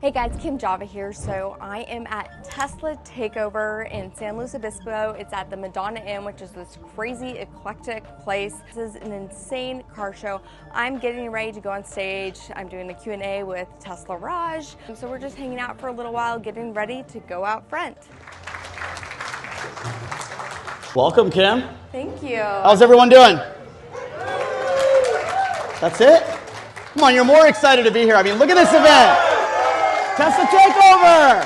Hey guys, Kim Java here. So I am at Tesla Takeover in San Luis Obispo. It's at the Madonna Inn, which is this crazy eclectic place. This is an insane car show. I'm getting ready to go on stage. I'm doing a Q&A with Tesla Raj. So we're just hanging out for a little while, getting ready to go out front. Welcome, Kim. Thank you. How's everyone doing? That's it? Come on, you're more excited to be here. I mean, look at this event. Tesla Takeover!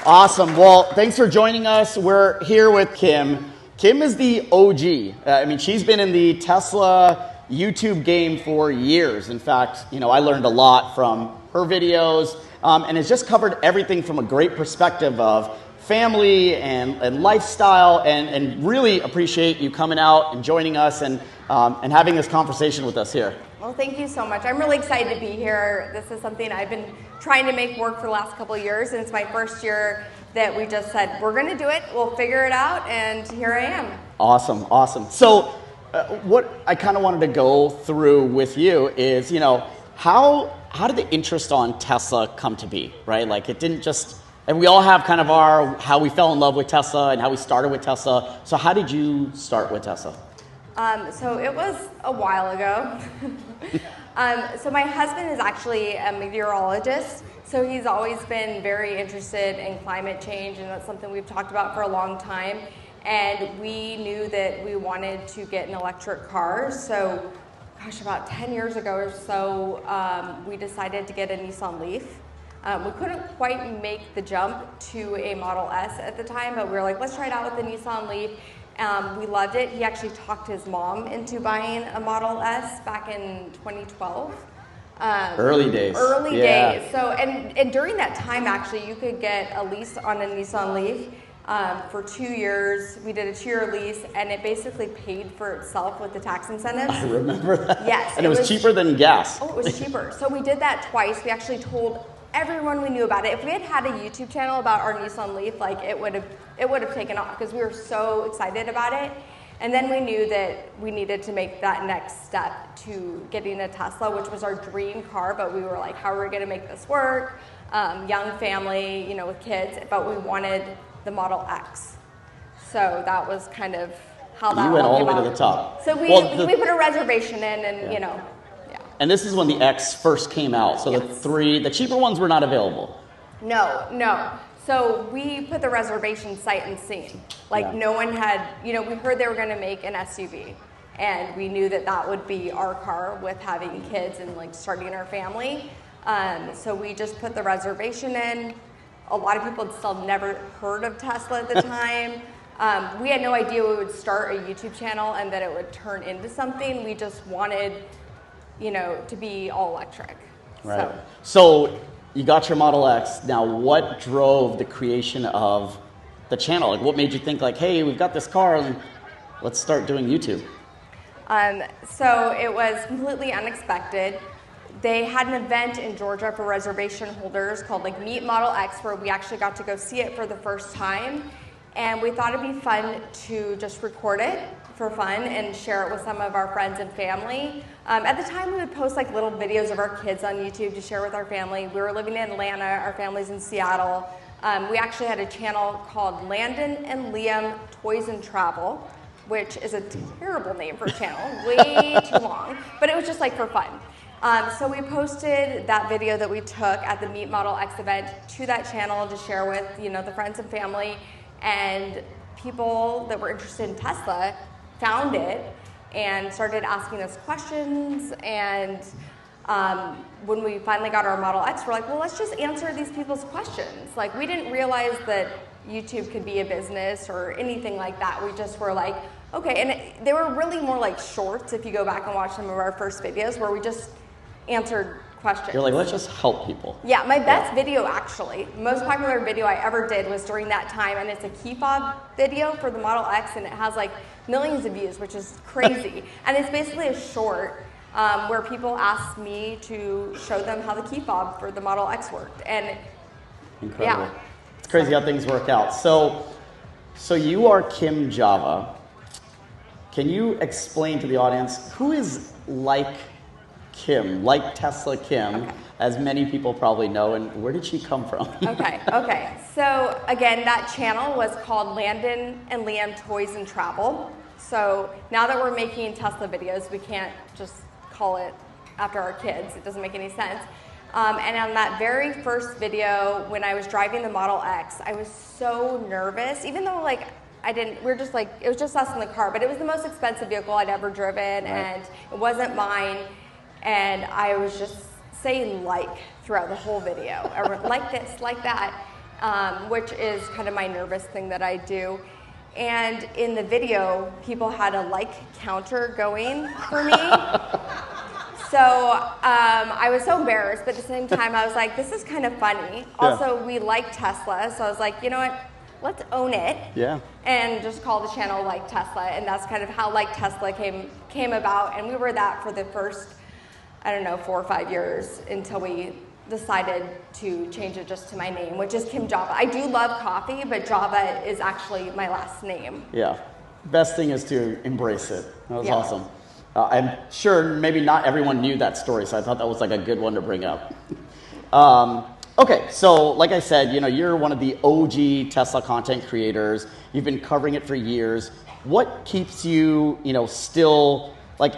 Awesome. Well, thanks for joining us. We're here with Kim. Kim is the OG. I mean, she's been in the Tesla YouTube game for years. In fact, I learned a lot from her videos, and has just covered everything from a great perspective of family and lifestyle, and really appreciate you coming out and joining us and having this conversation with us here. Well, thank you so much. I'm really excited to be here. This is something I've been trying to make work for the last couple of years, and it's my first year that we just said, we're going to do it, we'll figure it out, and here I am. Awesome, awesome. So what I kind of wanted to go through with you is, how did the interest on Tesla come to be, right? Like, it didn't just, and we all have kind of how we fell in love with Tesla and how we started with Tesla. So how did you start with Tesla? So it was a while ago. So my husband is actually a meteorologist, so he's always been very interested in climate change, and that's something we've talked about for a long time. And we knew that we wanted to get an electric car, so gosh, about 10 years ago or so, we decided to get a Nissan Leaf. We couldn't quite make the jump to a Model S at the time, but we were like, let's try it out with the Nissan Leaf. We loved it. He actually talked his mom into buying a Model S back in 2012. Early days. Early days. So, and during that time, actually, you could get a lease on a Nissan Leaf for 2 years. We did a 2-year lease, and it basically paid for itself with the tax incentives. I remember that. Yes. And it was cheaper than gas. Oh, it was cheaper. So we did that twice. We actually told everyone we knew about it. If we had had a YouTube channel about our Nissan Leaf, like it would have taken off because we were so excited about it. And then we knew that we needed to make that next step to getting a Tesla, which was our dream car. But we were like, how are we going to make this work? Young family, with kids, but we wanted the Model X. So that was kind of how that You went all the came way out. to the top. So we put a reservation in, and And this is when the X first came out. So Yes. the cheaper ones were not available. No. So we put the reservation sight unseen. Like no one had, we heard they were going to make an SUV. And we knew that would be our car with having kids and like starting our family. So we just put the reservation in. A lot of people had still never heard of Tesla at the time. We had no idea we would start a YouTube channel and that it would turn into something. We just wanted to be all electric. Right. So you got your Model X. Now, what drove the creation of the channel? Like, what made you think, like, hey, we've got this car, and let's start doing YouTube? So it was completely unexpected. They had an event in Georgia for reservation holders called like Meet Model X, where we actually got to go see it for the first time. And we thought it'd be fun to just record it for fun and share it with some of our friends and family. At the time, we would post like little videos of our kids on YouTube to share with our family. We were living in Atlanta, our family's in Seattle. We actually had a channel called Landon and Liam Toys and Travel, which is a terrible name for a channel, way too long, but it was just like for fun. So we posted that video that we took at the Meet Model X event to that channel to share with the friends and family. And people that were interested in Tesla found it and started asking us questions. And when we finally got our Model X, we're like, well, let's just answer these people's questions. Like, we didn't realize that YouTube could be a business or anything like that. We just were like, okay. And they were really more like shorts, if you go back and watch some of our first videos, where we just answered questions. You're like, let's just help people. Yeah, my best video actually, most popular video I ever did was during that time, and it's a key fob video for the Model X, and it has like millions of views, which is crazy. And it's basically a short where people asked me to show them how the key fob for the Model X worked. And incredible. It's crazy how things work out. So you are Kim Java. Can you explain to the audience who is like Kim, like Tesla Kim, as many people probably know, and where did she come from? Okay. So again, that channel was called Landon and Liam Toys and Travel. So now that we're making Tesla videos, we can't just call it after our kids. It doesn't make any sense. And on that very first video, when I was driving the Model X, I was so nervous, even though like it was just us in the car, but it was the most expensive vehicle I'd ever driven, and it wasn't mine. And I was just saying like throughout the whole video, or like this, like that, which is kind of my nervous thing that I do. And in the video, people had a like counter going for me. So I was so embarrassed, but at the same time, I was like, this is kind of funny. Also, we like Tesla, so I was like, you know what? Let's own it. Yeah. And just call the channel Like Tesla, and that's kind of how Like Tesla came about. And we were that for the first, 4 or 5 years until we decided to change it just to my name, which is Kim Java. I do love coffee, but Java is actually my last name. Yeah. Best thing is to embrace it. That was awesome. I'm sure maybe not everyone knew that story, so I thought that was like a good one to bring up. Okay, so like I said, you're one of the OG Tesla content creators. You've been covering it for years. What keeps you, still like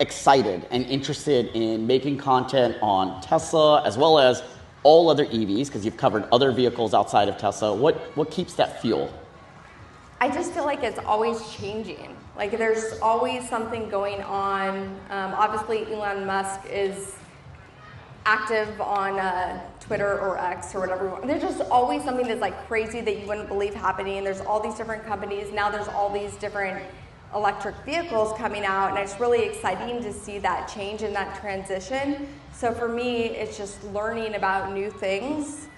excited and interested in making content on Tesla as well as all other EVs, because you've covered other vehicles outside of Tesla? What keeps that fuel? I just feel like it's always changing. Like there's always something going on. Obviously, Elon Musk is active on Twitter or X or whatever. There's just always something that's like crazy that you wouldn't believe happening. And there's all these different companies. Now there's all these different electric vehicles coming out, and it's really exciting to see that change and that transition. So for me, it's just learning about new things.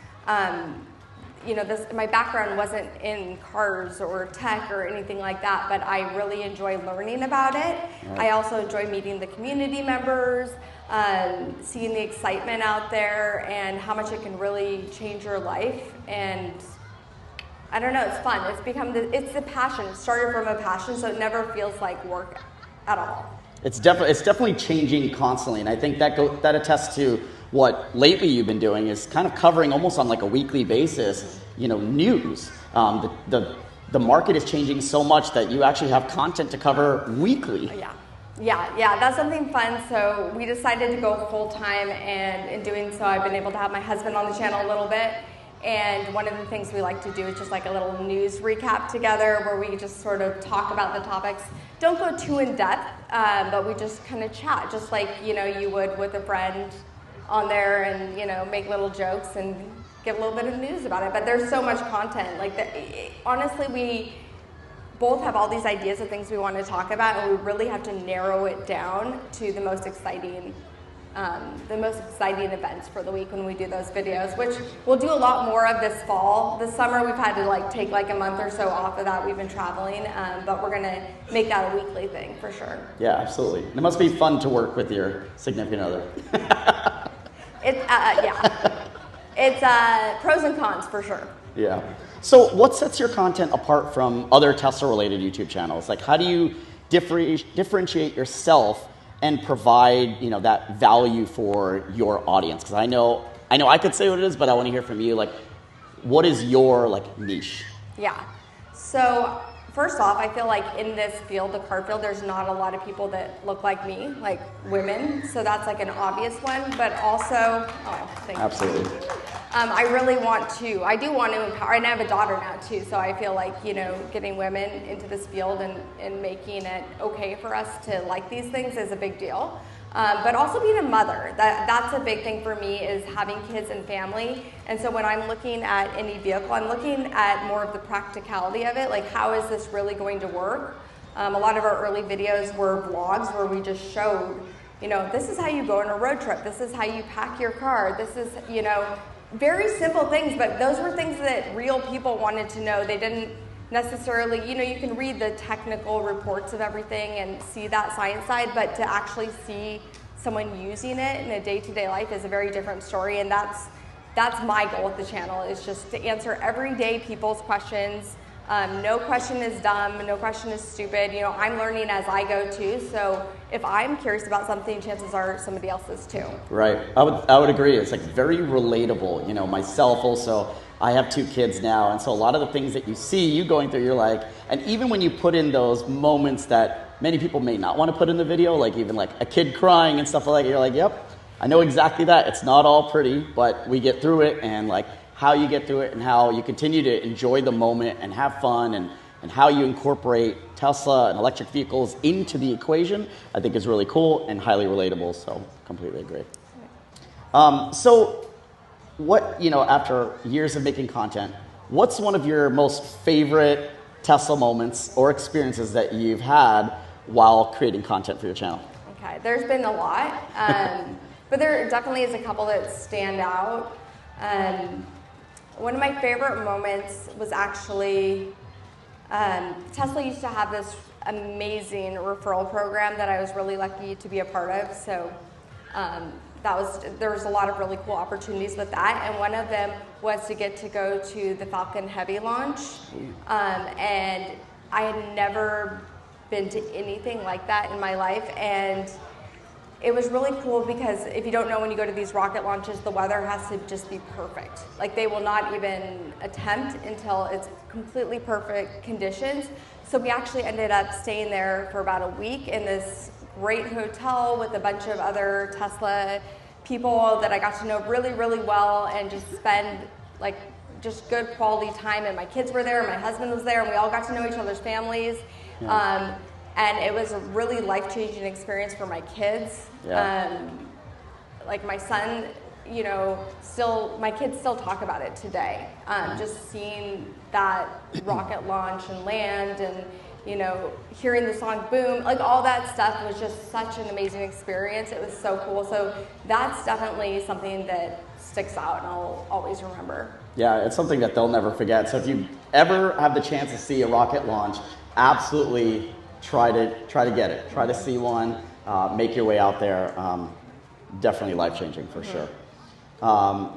My background wasn't in cars or tech or anything like that, but I really enjoy learning about it. Right. I also enjoy meeting the community members, seeing the excitement out there and how much it can really change your life. And I don't know, it's fun. It's the passion. It started from a passion, so it never feels like work at all. It's definitely changing constantly, and I think that attests to what lately you've been doing is kind of covering almost on like a weekly basis, news. The market is changing so much that you actually have content to cover weekly. Yeah, that's something fun. So we decided to go full time, and in doing so, I've been able to have my husband on the channel a little bit. And one of the things we like to do is just like a little news recap together where we just sort of talk about the topics. Don't go too in depth, but we just kind of chat, just like, you would with a friend on there, and, make little jokes and give a little bit of news about it. But there's so much content. Honestly, we both have all these ideas of things we want to talk about, and we really have to narrow it down to the most exciting events for the week when we do those videos, which we'll do a lot more of this fall. This summer we've had to take a month or so off of that. We've been traveling, but we're going to make that a weekly thing for sure. Yeah, absolutely. It must be fun to work with your significant other. It's pros and cons for sure. Yeah. So what sets your content apart from other Tesla-related YouTube channels? Like, how do you differentiate yourself and provide, that value for your audience? Because I know I could say what it is, but I want to hear from you. Like, what is your niche? Yeah. So first off, I feel like in this field, the car field, there's not a lot of people that look like me, like women. So that's an obvious one. But also, thank you. Absolutely. I do want to empower, and I have a daughter now too, so I feel like, getting women into this field and making it okay for us to like these things is a big deal. But also being a mother, that's a big thing for me, is having kids and family. And so when I'm looking at any vehicle, I'm looking at more of the practicality of it, like how is this really going to work? A lot of our early videos were vlogs where we just showed, this is how you go on a road trip, this is how you pack your car, this is, very simple things, but those were things that real people wanted to know. They didn't necessarily, you can read the technical reports of everything and see that science side, but to actually see someone using it in a day-to-day life is a very different story, and that's my goal with the channel, is just to answer everyday people's questions, No question is dumb, no question is stupid. You know, I'm learning as I go too, so if I'm curious about something, chances are somebody else is too. Right. I would agree. It's like very relatable. You know, myself also, I have 2 kids now, and so a lot of the things that you see you going through, you're like, and even when you put in those moments that many people may not want to put in the video, like even like a kid crying and stuff like that, you're like, yep, I know exactly that. It's not all pretty, but we get through it, and like how you get through it and how you continue to enjoy the moment and have fun and how you incorporate Tesla and electric vehicles into the equation, I think is really cool and highly relatable, so completely agree. So what, you know, after years of making content, what's one of your most favorite Tesla moments or experiences that you've had while creating content for your channel? Okay, there's been a lot, but there definitely is a couple that stand out. One of my favorite moments was actually, Tesla used to have this amazing referral program that I was really lucky to be a part of. So there was a lot of really cool opportunities with that, and one of them was to get to go to the Falcon Heavy launch, and I had never been to anything like that in my life, and it was really cool because if you don't know, when you go to these rocket launches, the weather has to just be perfect. Like, they will not even attempt until it's completely perfect conditions. So we actually ended up staying there for about a week in this great hotel with a bunch of other Tesla people that I got to know really, really well, and just spend like just good quality time. And my kids were there, my husband was there, and we all got to know each other's families. Yeah. And it was a really life-changing experience for my kids. Yeah. Like my son, you know, my kids still talk about it today. Just seeing that rocket launch and land, and, you know, hearing the song boom, like all that stuff was just such an amazing experience. It was so cool. So that's definitely something that sticks out and I'll always remember. Yeah, it's something that they'll never forget. So if you ever have the chance to see a rocket launch, absolutely try to get it. Try to see one. Make your way out there. Definitely life-changing for sure.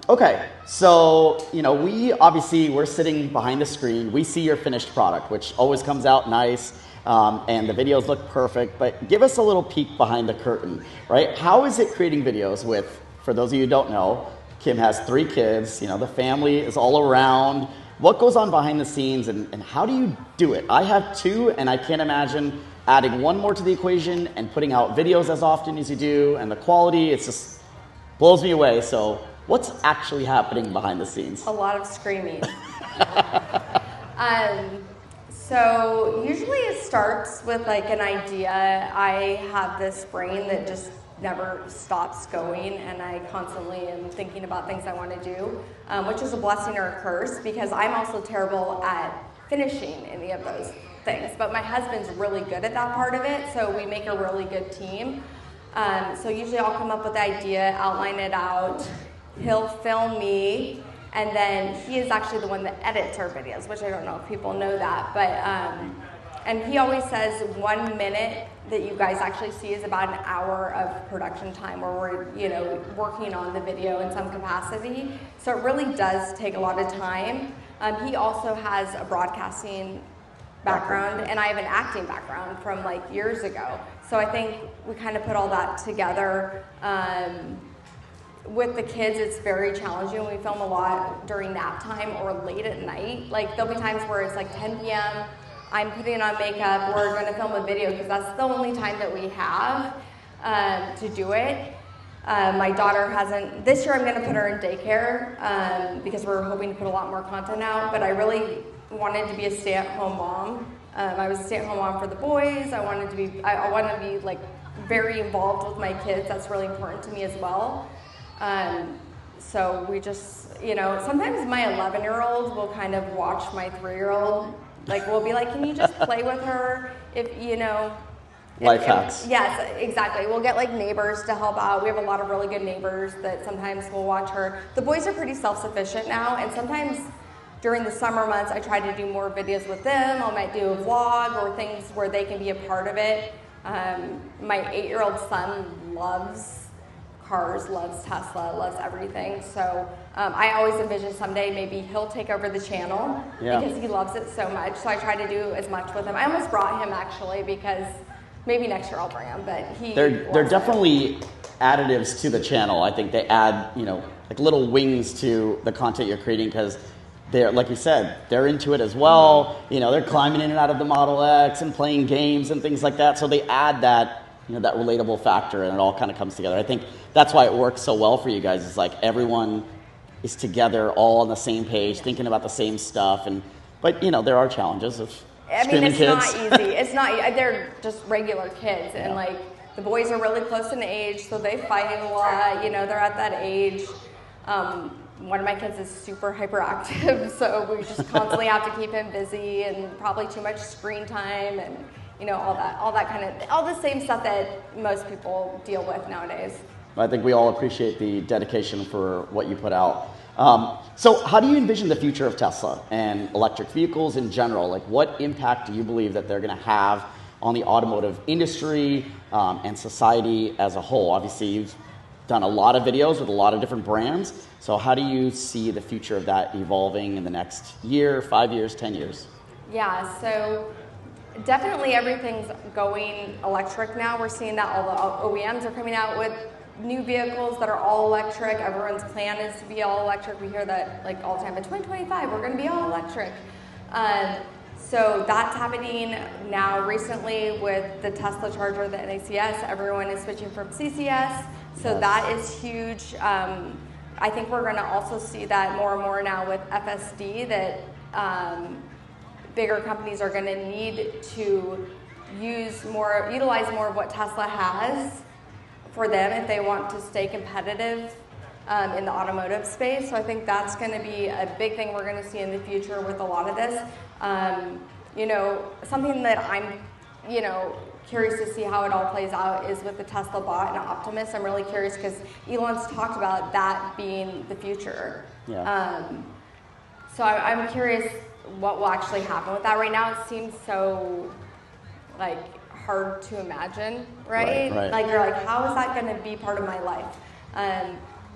Okay, so, you know, we're sitting behind the screen. We see your finished product, which always comes out nice, and the videos look perfect. But give us a little peek behind the curtain, right? How is it creating videos with, for those of you who don't know, Kim has 3 kids. You know, the family is all around. What goes on behind the scenes, and how do you do it? I have 2, and I can't imagine adding 1 more to the equation and putting out videos as often as you do, and the quality, it's just blows me away. So what's actually happening behind the scenes? A lot of screaming. So usually it starts with like an idea. I have this brain that just never stops going, and I constantly am thinking about things I want to do, which is a blessing or a curse, because I'm also terrible at finishing any of those things. But my husband's really good at that part of it, so we make a really good team. So usually I'll come up with the idea, outline it out, he'll film me, and then he is actually the one that edits our videos, which I don't know if people know that, but and he always says 1 minute that you guys actually see is about an hour of production time where we're, you know, working on the video in some capacity. So it really does take a lot of time. He also has a broadcasting background, and I have an acting background from like years ago. So I think we kind of put all that together. With the kids, it's very challenging. We film a lot during nap time or late at night. Like, there'll be times where it's like 10 p.m., I'm putting on makeup, we're going to film a video, because that's the only time that we have to do it. My daughter hasn't, this year I'm going to put her in daycare because we're hoping to put a lot more content out, but I really wanted to be a stay-at-home mom. I was a stay-at-home mom for the boys. I want to be like very involved with my kids. That's really important to me as well. So we just, you know, sometimes my 11-year-old will kind of watch my 3-year-old. Like, we'll be like, can you just play with her? If, you know. Life hacks. Yes, exactly. We'll get like neighbors to help out. We have a lot of really good neighbors that sometimes will watch her. The boys are pretty self-sufficient now, and sometimes during the summer months, I try to do more videos with them. I might do a vlog or things where they can be a part of it. My 8-year-old son loves cars, loves Tesla, loves everything. So I always envision someday maybe he'll take over the channel because he loves it so much. So I try to do as much with him. I almost brought him actually because maybe next year I'll bring him, but they're definitely additives to the channel. I think they add, like little wings to the content you're creating because they're, like you said, they're into it as well. They're climbing in and out of the Model X and playing games and things like that. So they add that, that relatable factor, and it all kind of comes together. I think that's why it works so well for you guys. It's like everyone is together, all on the same page, thinking about the same stuff. But there are challenges of screaming it's kids. Not easy. It's not. They're just regular kids, and like the boys are really close in age, so they fight a lot. They're at that age. One of my kids is super hyperactive, so we just constantly have to keep him busy, and probably too much screen time, and all the same stuff that most people deal with nowadays. I think we all appreciate the dedication for what you put out. So how do you envision the future of Tesla and electric vehicles in general? Like, what impact do you believe that they're going to have on the automotive industry and society as a whole? Obviously, you've done a lot of videos with a lot of different brands. So how do you see the future of that evolving in the next year, 5 years, 10 years? Yeah, so definitely everything's going electric now. We're seeing that all the OEMs are coming out with new vehicles that are all electric. Everyone's plan is to be all electric. We hear that like all the time. By 2025, we're going to be all electric. So that's happening now recently with the Tesla charger, the NACS. Everyone is switching from CCS. So that is huge. I think we're going to also see that more and more now with FSD, that bigger companies are going to need to utilize more of what Tesla has for them if they want to stay competitive in the automotive space. So I think that's going to be a big thing we're going to see in the future with a lot of this. Something that I'm, curious to see how it all plays out is with the Tesla bot and Optimus. I'm really curious because Elon's talked about that being the future. Yeah. So I'm curious what will actually happen with that. Right now it seems so hard to imagine, right? Like you're like, how is that going to be part of my life?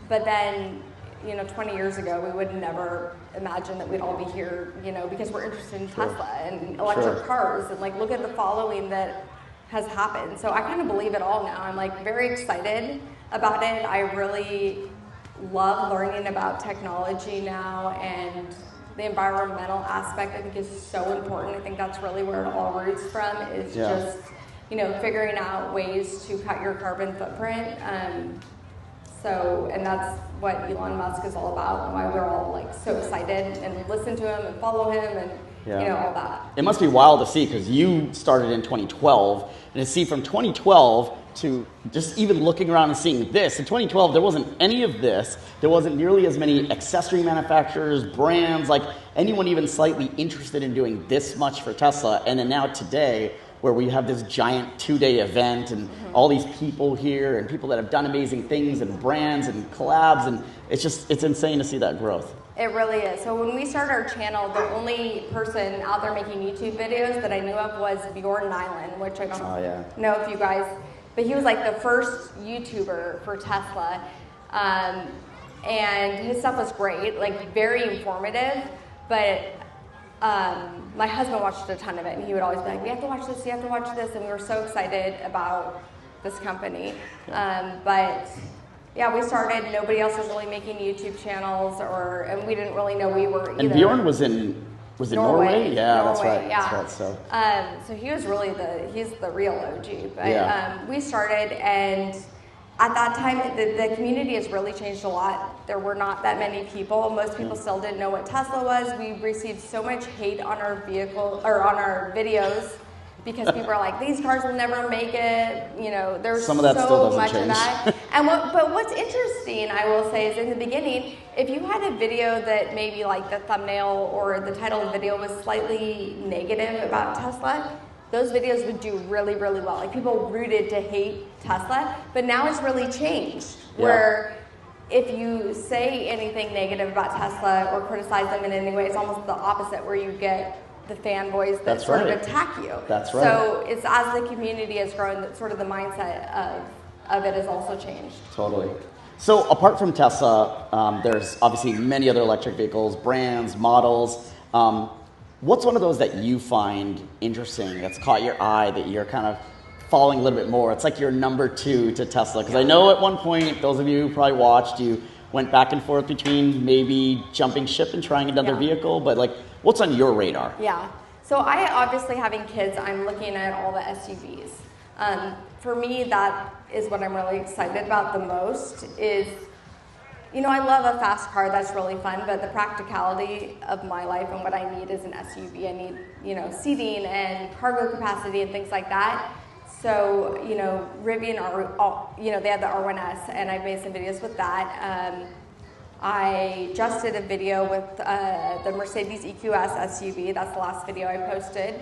But then, 20 years ago, we would never imagine that we'd all be here, because we're interested in Tesla and electric cars, and look at the following that has happened. So I kind of believe it all now. I'm very excited about it. I really love learning about technology now, and the environmental aspect I think is so important. I think that's really where it all roots from, is just, figuring out ways to cut your carbon footprint. And that's what Elon Musk is all about, and why we're all so excited and listen to him and follow him and all that. It must be wild to see, because you started in 2012, and to see from 2012 to just even looking around and seeing this. In 2012, there wasn't any of this. There wasn't nearly as many accessory manufacturers, brands, anyone even slightly interested in doing this much for Tesla. And then now today, where we have this giant 2-day event and all these people here and people that have done amazing things and brands and collabs, and it's insane to see that growth. It really is. So when we started our channel, the only person out there making YouTube videos that I knew of was Bjorn Nyland, which I don't know if you guys, but he was the first YouTuber for Tesla. And his stuff was great, very informative, but my husband watched a ton of it, and he would always be like, "We have to watch this, you have to watch this," and we were so excited about this company. But yeah, we started, nobody else was really making YouTube channels, and we didn't really know we were either. And Bjorn was in Norway? Yeah, that's right. Yeah. That's right. So he was really he's the real OG. But we started, and at that time, the community has really changed a lot. There were not that many people. Most people still didn't know what Tesla was. We received so much hate on our videos, because people are like, these cars will never make it. There's some of that still doesn't much change. of that. But what's interesting, I will say, is in the beginning, if you had a video that maybe the thumbnail or the title of the video was slightly negative about Tesla, those videos would do really, really well. People rooted to hate Tesla, but now it's really changed, where if you say anything negative about Tesla or criticize them in any way, it's almost the opposite, where you get the fanboys that sort of attack you. That's right. So it's, as the community has grown, that sort of the mindset of it has also changed. Totally. So apart from Tesla, there's obviously many other electric vehicles, brands, models. What's one of those that you find interesting, that's caught your eye, that you're kind of following a little bit more? It's like your number 2 to Tesla. Because I know at one point, those of you who probably watched, you went back and forth between maybe jumping ship and trying another vehicle. But like, what's on your radar? Yeah. So I obviously, having kids, I'm looking at all the SUVs. For me, that is what I'm really excited about the most is, you know, I love a fast car, that's really fun, but the practicality of my life and what I need is an SUV. I need, you know, seating and cargo capacity and things like that. So, you know, Rivian, you know, they had the R1S, and I've made some videos with that. I just did a video with the Mercedes EQS SUV. That's the last video I posted.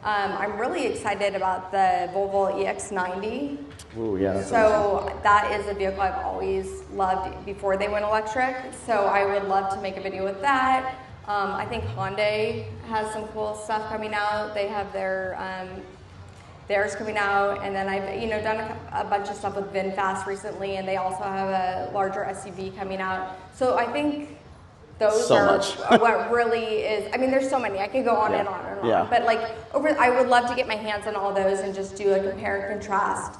I'm really excited about the Volvo EX90. Ooh, yeah. So that is a vehicle I've always loved before they went electric. So I would love to make a video with that. I think Hyundai has some cool stuff coming out. They have theirs coming out, and then I've done a bunch of stuff with VinFast recently, and they also have a larger SUV coming out. So I think those are what really is. I mean, there's so many. I could go on and on and on. But like I would love to get my hands on all those and just do a compare and contrast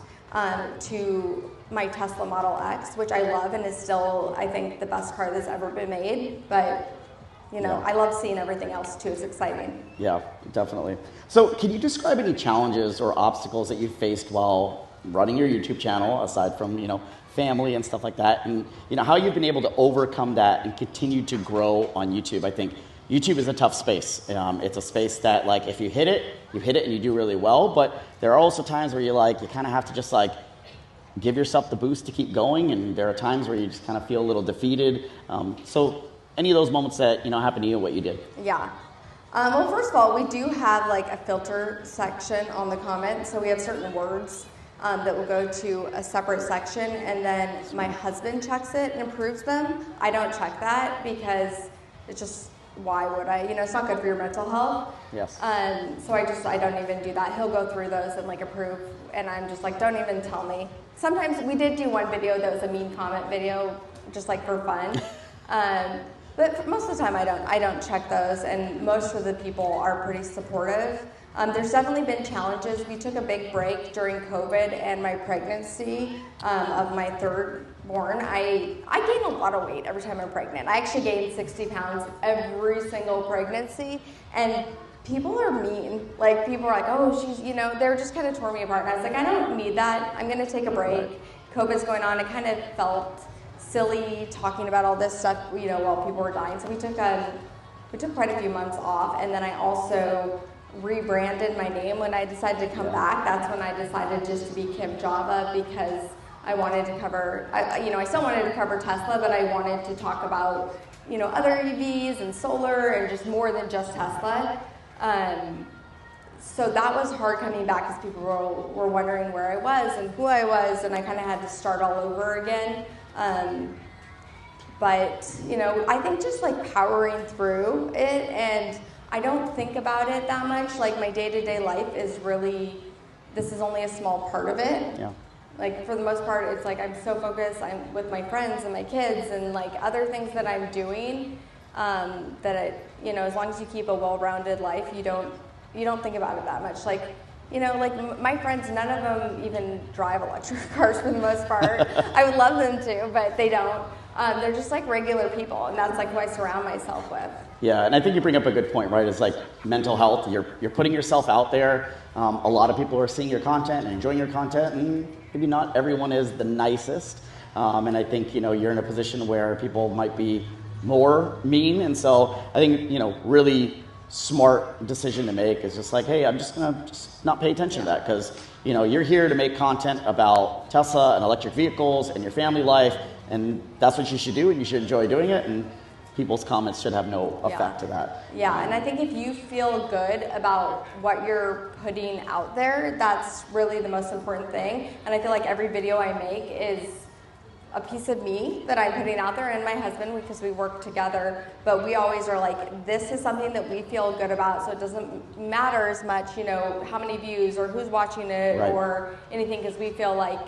to my Tesla Model X, which I love and is still, I think, the best car that's ever been made. But you know, I love seeing everything else too. It's exciting. Yeah, definitely. So can you describe any challenges or obstacles that you faced while running your YouTube channel, aside from, you know, family and stuff like that, and, you know, how you've been able to overcome that and continue to grow on YouTube? I think YouTube is a tough space. It's a space that, like, if you hit it and you do really well, but there are also times where you kind of have to just, like, give yourself the boost to keep going, and there are times where you just kind of feel a little defeated. So any of those moments that, you know, happened to you and what you did? Yeah. Well, first of all, we do have like a filter section on the comments. So we have certain words that will go to a separate section, and then my husband checks it and approves them. I don't check that because it's just, why would I? You know, it's not good for your mental health. Yes. So I don't even do that. He'll go through those and like approve, and I'm just like, don't even tell me. Sometimes we did do one video that was a mean comment video, just like for fun. But most of the time I don't check those, and most of the people are pretty supportive. There's definitely been challenges. We took a big break during COVID and my pregnancy of my third born. I gain a lot of weight every time I'm pregnant. I actually gained 60 pounds every single pregnancy, and people are mean. Like, people are like, oh, she's, you know, they're just kind of tore me apart. And I was like, I don't need that. I'm going to take a break. COVID's going on. It kind of felt silly talking about all this stuff, you know, while people were dying. So we took quite a few months off, and then I also rebranded my name when I decided to come back. That's when I decided just to be Kim Java, because I wanted to cover, I still wanted to cover Tesla, but I wanted to talk about, you know, other EVs and solar and just more than just Tesla. So that was hard coming back, because people were wondering where I was and who I was, and I kind of had to start all over again. But, you know, I think just like powering through it, and I don't think about it that much. Like, my day-to-day life is really, this is only a small part of it. Yeah. Like, for the most part, it's like I'm so focused. I'm with my friends and my kids and like other things that I'm doing, that you know, as long as you keep a well-rounded life, you don't think about it that much. Like, you know, like my friends, none of them even drive electric cars for the most part. I would love them to, but they don't. They're just like regular people, and that's like who I surround myself with. Yeah, and I think you bring up a good point, right? It's like mental health. You're putting yourself out there. A lot of people are seeing your content and enjoying your content, and maybe not everyone is the nicest. And I think, you know, you're in a position where people might be more mean, and so I think, you know, really smart decision to make is just like, hey, I'm just gonna not pay attention to that, because, you know, you're here to make content about Tesla and electric vehicles and your family life, and that's what you should do, and you should enjoy doing it, and people's comments should have no effect to that. Yeah, and I think if you feel good about what you're putting out there, that's really the most important thing. And I feel like every video I make is a piece of me that I'm putting out there, and my husband, because we work together, but we always are like, this is something that we feel good about, so it doesn't matter as much, you know, how many views or who's watching it or anything, because we feel like,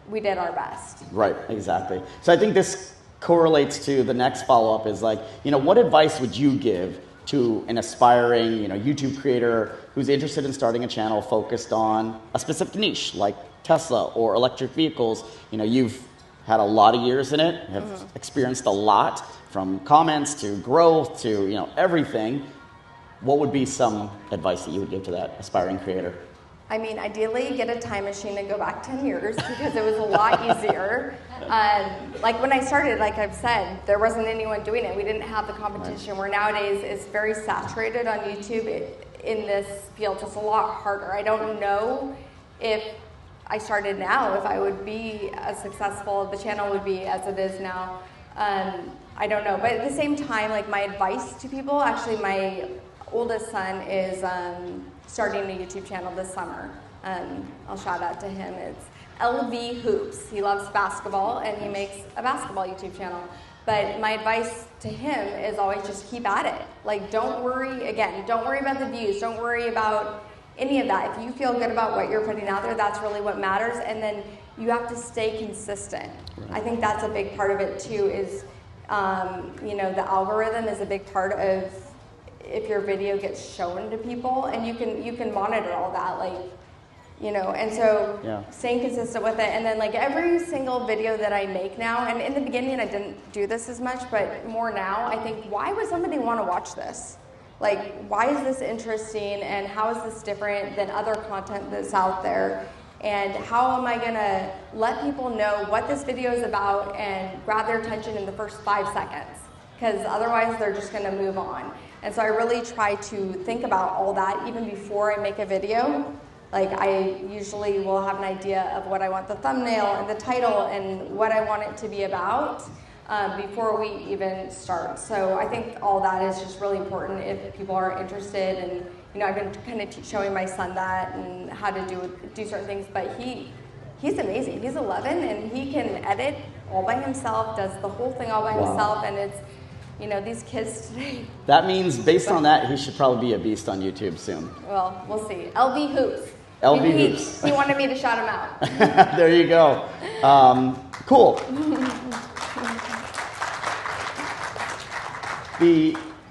we did our best. Right, exactly. So I think this correlates to the next follow-up is like, what advice would you give to an aspiring, YouTube creator who's interested in starting a channel focused on a specific niche like Tesla or electric vehicles? You've had a lot of years in it, have experienced a lot from comments to growth to, everything. What would be some advice that you would give to that aspiring creator? I mean, ideally, get a time machine and go back 10 years because it was a lot easier. Like when I started, like I've said, there wasn't anyone doing it. We didn't have the competition where nowadays it's very saturated on YouTube. In this field, it's a lot harder. I don't know if I started now, if I would be as successful, the channel would be as it is now. I don't know. But at the same time, like my advice to people, actually my oldest son is starting a YouTube channel this summer. I'll shout out to him. It's LV Hoops. He loves basketball and he makes a basketball YouTube channel. But my advice to him is always just keep at it. Like don't worry about the views. Don't worry about any of that. If you feel good about what you're putting out there, that's really what matters. And then you have to stay consistent. I think that's a big part of it too is, the algorithm is a big part of if your video gets shown to people, and you can monitor all that, and so staying consistent with it. And then like every single video that I make now, and in the beginning I didn't do this as much, but more now, I think, why would somebody want to watch this? Like, why is this interesting, and how is this different than other content that's out there? And how am I gonna let people know what this video is about and grab their attention in the first 5 seconds? Because otherwise they're just gonna move on. And so I really try to think about all that even before I make a video. Like I usually will have an idea of what I want the thumbnail and the title and what I want it to be about before we even start. So I think all that is just really important if people are interested. And I've been kind of showing my son that and how to do certain things. But he's amazing. He's 11 and he can edit all by himself, does the whole thing all by himself, and it's these kids today. That means, based on that, he should probably be a beast on YouTube soon. Well, we'll see. LV Hoops. LV Hoops. He wanted me to shout him out. There you go. Cool.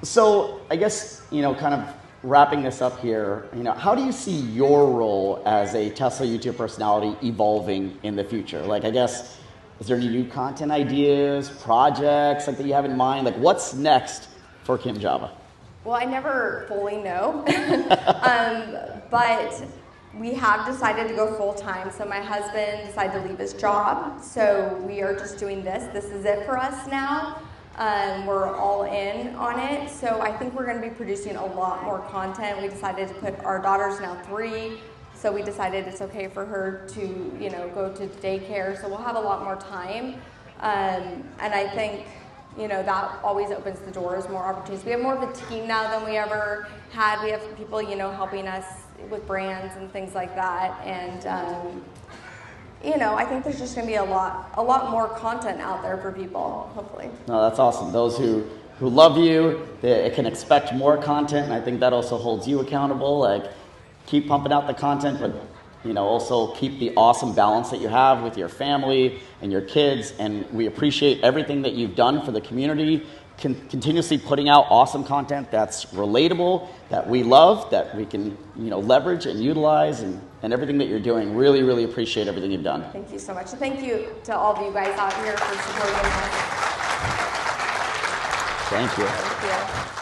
So I guess, kind of wrapping this up here, how do you see your role as a Tesla YouTube personality evolving in the future? Like, I guess, is there any new content ideas, projects that you have in mind? Like, what's next for Kim Java? Well, I never fully know, but we have decided to go full-time. So my husband decided to leave his job, so we are just doing this. This is it for us now. We're all in on it, so I think we're going to be producing a lot more content. We decided to put, our daughter's now 3, so we decided it's okay for her to, go to daycare, so we'll have a lot more time. And I think, that always opens the doors, more opportunities. We have more of a team now than we ever had. We have people, helping us with brands and things like that. And, I think there's just going to be a lot more content out there for people, hopefully. No, that's awesome. Those who love you, they can expect more content, and I think that also holds you accountable. Like, keep pumping out the content, but also keep the awesome balance that you have with your family and your kids. And we appreciate everything that you've done for the community, continuously putting out awesome content that's relatable, that we love, that we can leverage and utilize, and everything that you're doing. Really, really appreciate everything you've done. Thank you so much. And thank you to all of you guys out here for supporting us. Thank you. Thank you.